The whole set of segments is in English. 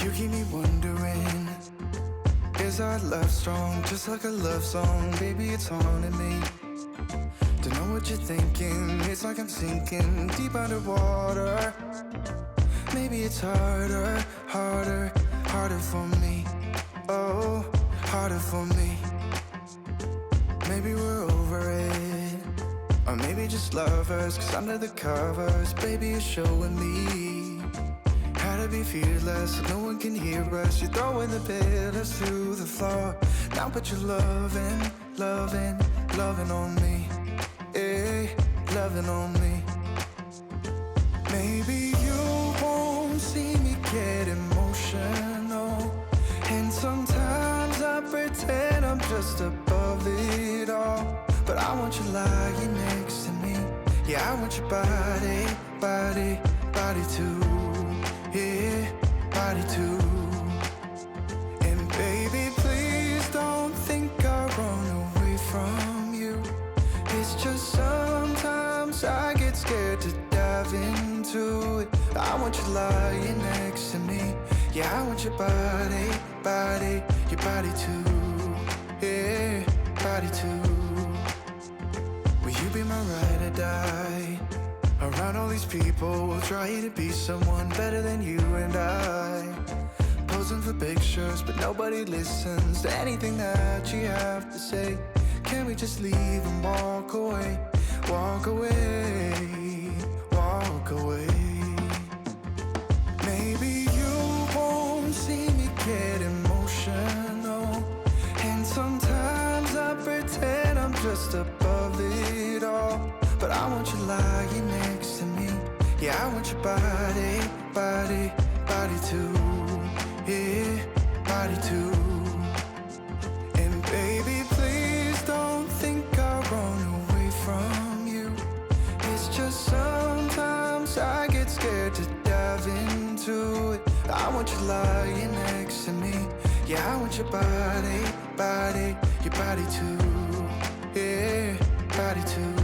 You keep me wondering, is our love strong? Just like a love song, baby, it's haunting me. Don't know what you're thinking, it's like I'm sinking deep underwater. Maybe it's harder, harder, harder for me. Oh, harder for me. Maybe we're over it, or maybe just lovers. Cause under the covers, baby, you're showing me how to be fearless so no one can hear us. You're throwing the pillars through the floor. Now put your loving, loving, loving on me. Eh, loving on me. Maybe you won't see me get emotional, and sometimes I pretend I'm just above it all. But I want you lying next to me. Yeah, I want your body, body, body too. Yeah, body too. And baby, please don't think I'll run away from you. It's just sometimes I get scared to dive into it. I want you lying next to me. Yeah, I want your body, body, your body too. Yeah, body too. Will you be my ride or die? Around all these people, we'll try to be someone better than you and I. Posing for pictures, but nobody listens to anything that you have to say. Can we just leave and walk away? Walk away, walk away. Maybe you won't see me get emotional, and sometimes I pretend I'm just above it all. But I want you lying next to me. Yeah, I want your body, body, body too. Yeah, body too. And baby, please don't think I'll run away from you. It's just sometimes I get scared to dive into it. I want you lying next to me. Yeah, I want your body, body, your body too. Yeah, body too.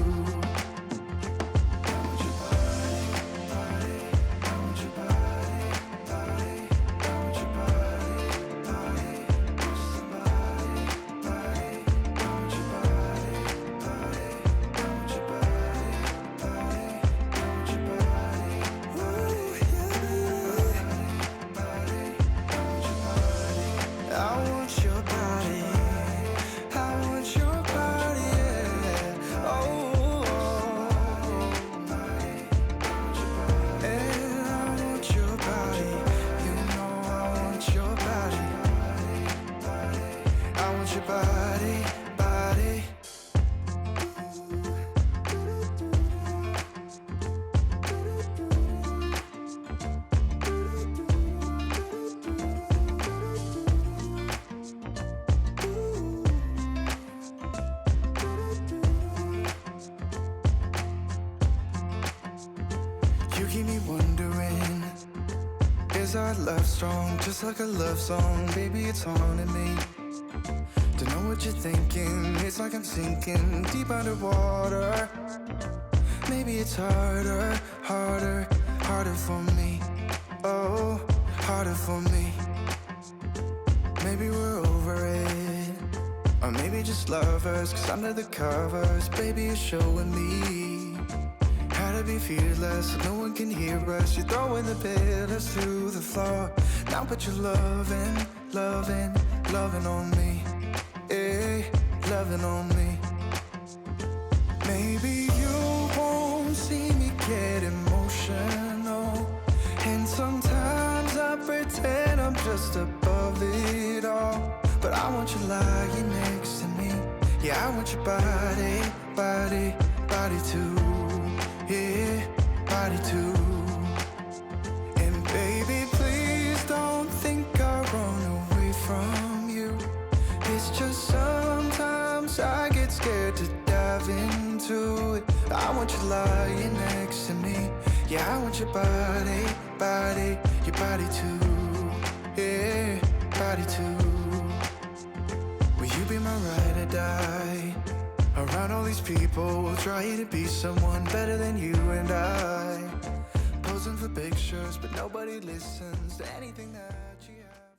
Keep me wondering, is our love strong? Just like a love song, baby, it's haunting me. Don't know what you're thinking, it's like I'm sinking deep underwater. Maybe it's harder, harder, harder for me. Oh, harder for me. Maybe we're over it, or maybe just lovers. Cause under the covers, baby, you're showing me how to be fearless so no one can hear us. You're throwing the pillars through the floor. Now put your loving, loving, loving on me. Eh, loving on me. Maybe you won't see me get emotional, and sometimes I pretend I'm just above it all. But I want you lying next to me. Yeah, I want your body, body, body too. Yeah, body too. And baby, please don't think I'll run away from you. It's just sometimes I get scared to dive into it. I want you lying next to me. Yeah, I want your body, body, your body too. Yeah, body too. Will you be my ride or die? Around all these people, we'll try to be someone better than you and I. Posing for pictures, but nobody listens. listens to anything that she has.